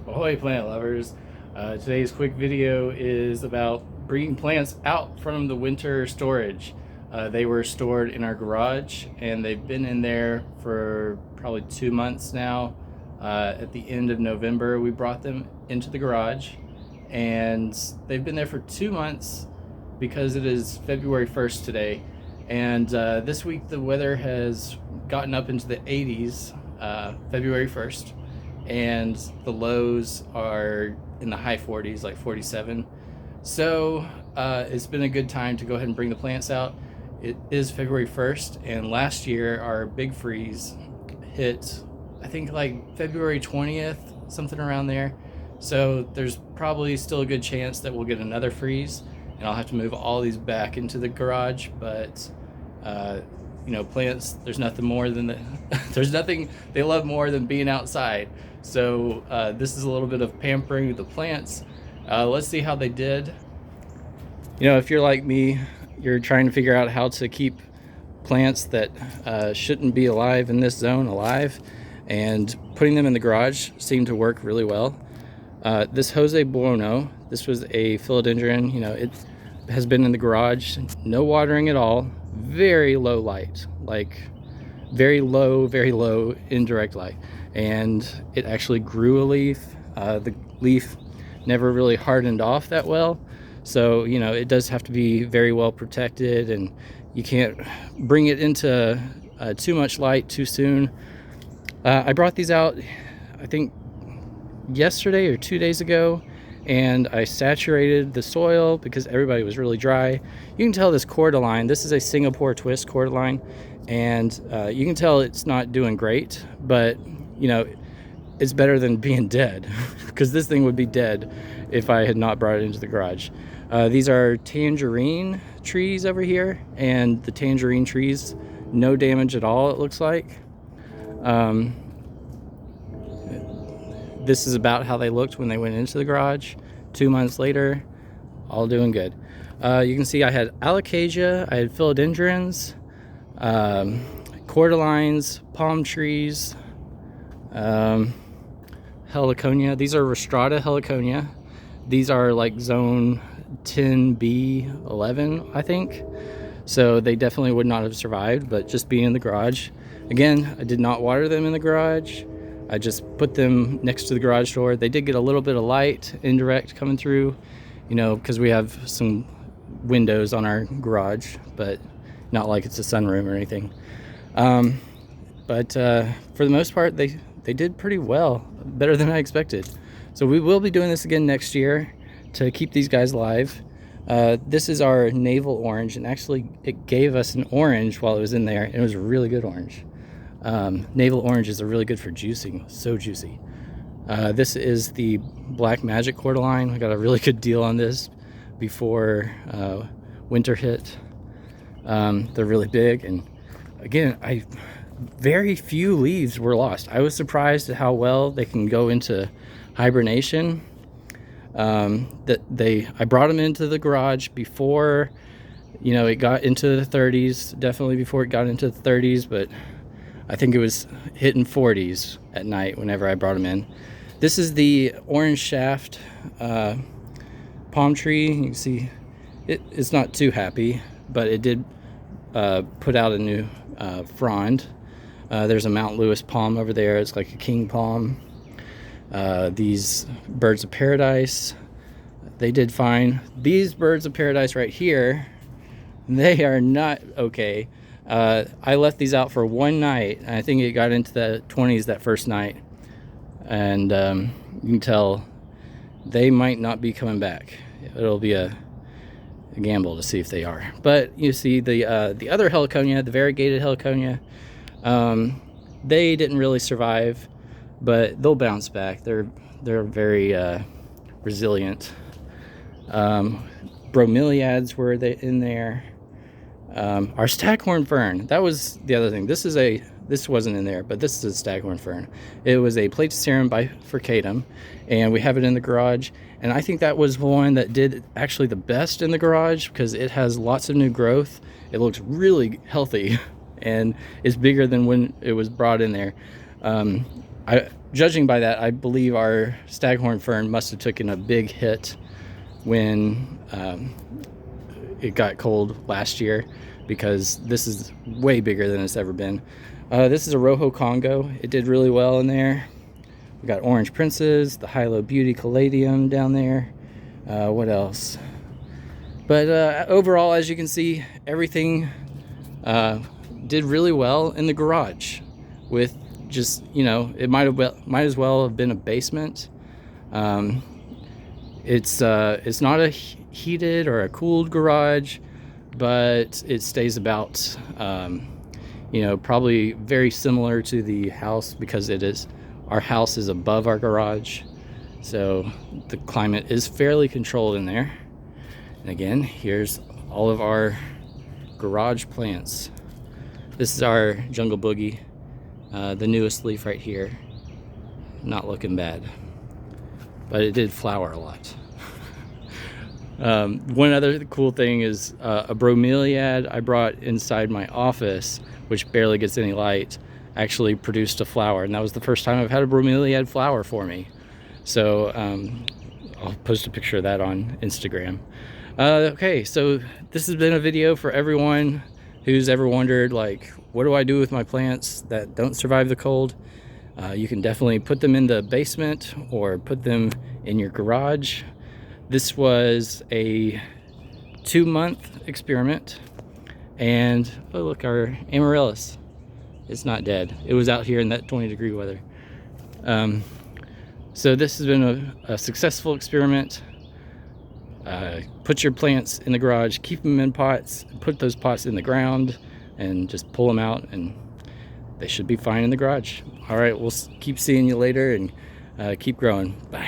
Ahoy plant lovers. Today's quick video is about bringing plants out from the winter storage. They were stored in our garage and they've been in there for probably 2 months now. At the end of November we brought them into the garage and they've been there for 2 months because it is February 1st today, and this week the weather has gotten up into the 80s February 1st, and the lows are in the high 40s, like 47. So it's been a good time to go ahead and bring the plants out. It is February 1st, and last year our big freeze hit, I think, like February 20th, something around there. So there's probably still a good chance that we'll get another freeze, and I'll have to move all these back into the garage. But you know, plants, there's nothing more than there's nothing they love more than being outside. So this is a little bit of pampering the plants. Let's see how they did. You know, if you're like me, you're trying to figure out how to keep plants that shouldn't be alive in this zone alive, and putting them in the garage seemed to work really well. This Jose Buono, this was a philodendron. You know, it has been in the garage, no watering at all, very low light, like very low indirect light, and it actually grew a leaf. The leaf never really hardened off that well, so you know, it does have to be very well protected, and you can't bring it into too much light too soon. I brought these out, I think yesterday or 2 days ago, and I saturated the soil because everybody was really dry. You can tell this cordyline, this is a Singapore twist cordyline, and you can tell it's not doing great, but you know, it's better than being dead because this thing would be dead if I had not brought it into the garage. These are tangerine trees over here, and the tangerine trees, no damage at all, it looks like. This is about how they looked when they went into the garage 2 months later, all doing good. You can see I had alocasia, I had philodendrons, cordylines, palm trees, heliconia. These are Rostrata heliconia. These are like zone 10B, 11, I think. So they definitely would not have survived, but just being in the garage. Again, I did not water them in the garage. I just put them next to the garage door. They did get a little bit of light, indirect, coming through, you know, because we have some windows on our garage, but not like it's a sunroom or anything. But for the most part, they did pretty well, better than I expected. So we will be doing this again next year to keep these guys alive. This is our navel orange, and actually it gave us an orange while it was in there, and it was a really good orange. Navel oranges are really good for juicing, so juicy. This is the Black Magic cordyline. We got a really good deal on this before winter hit. They're really big, and again, very few leaves were lost. I was surprised at how well they can go into hibernation. I brought them into the garage before, you know, it got into the 30s, definitely before it got into the 30s, but I think it was hitting 40s at night whenever I brought them in. This is the orange shaft palm tree. You can see it's not too happy, but it did put out a new frond. There's a Mount Lewis palm over there. It's like a king palm. These birds of paradise, they did fine. These birds of paradise right here, they are not okay. I left these out for one night, and I think it got into the 20s that first night, and you can tell they might not be coming back. It'll be a gamble to see if they are. But you see the other heliconia, the variegated heliconia, they didn't really survive, but they'll bounce back. They're very resilient. Bromeliads were in there. Our staghorn fern, that was the other thing. This wasn't in there, but this is a staghorn fern. It was a Platycerum bifurcatum, and we have it in the garage. And I think that was one that did actually the best in the garage because it has lots of new growth. It looks really healthy, and it's bigger than when it was brought in there. Judging by that, I believe our staghorn fern must have taken a big hit when it got cold last year, because this is way bigger than it's ever been. This is a Rojo Congo. It did really well in there. We got Orange Princes, the Hilo Beauty Caladium down there. What else? But overall, as you can see, everything did really well in the garage. With just, you know, it might as well have been a basement. It's not a heated or a cooled garage, but it stays about you know, probably very similar to the house, because our house is above our garage, so the climate is fairly controlled in there. And again, here's all of our garage plants. This is our jungle boogie, the newest leaf right here. Not looking bad, but it did flower a lot. One other cool thing is a bromeliad I brought inside my office, which barely gets any light, actually produced a flower, and that was the first time I've had a bromeliad flower for me. So I'll post a picture of that on Instagram. Okay, so this has been a video for everyone who's ever wondered, like, what do I do with my plants that don't survive the cold? You can definitely put them in the basement or put them in your garage. This was a 2-month experiment, and oh look, our amaryllis, it's not dead. It was out here in that 20-degree weather. So this has been a successful experiment. Put your plants in the garage, keep them in pots, put those pots in the ground, and just pull them out, and they should be fine in the garage. All right, we'll keep seeing you later, and keep growing. Bye.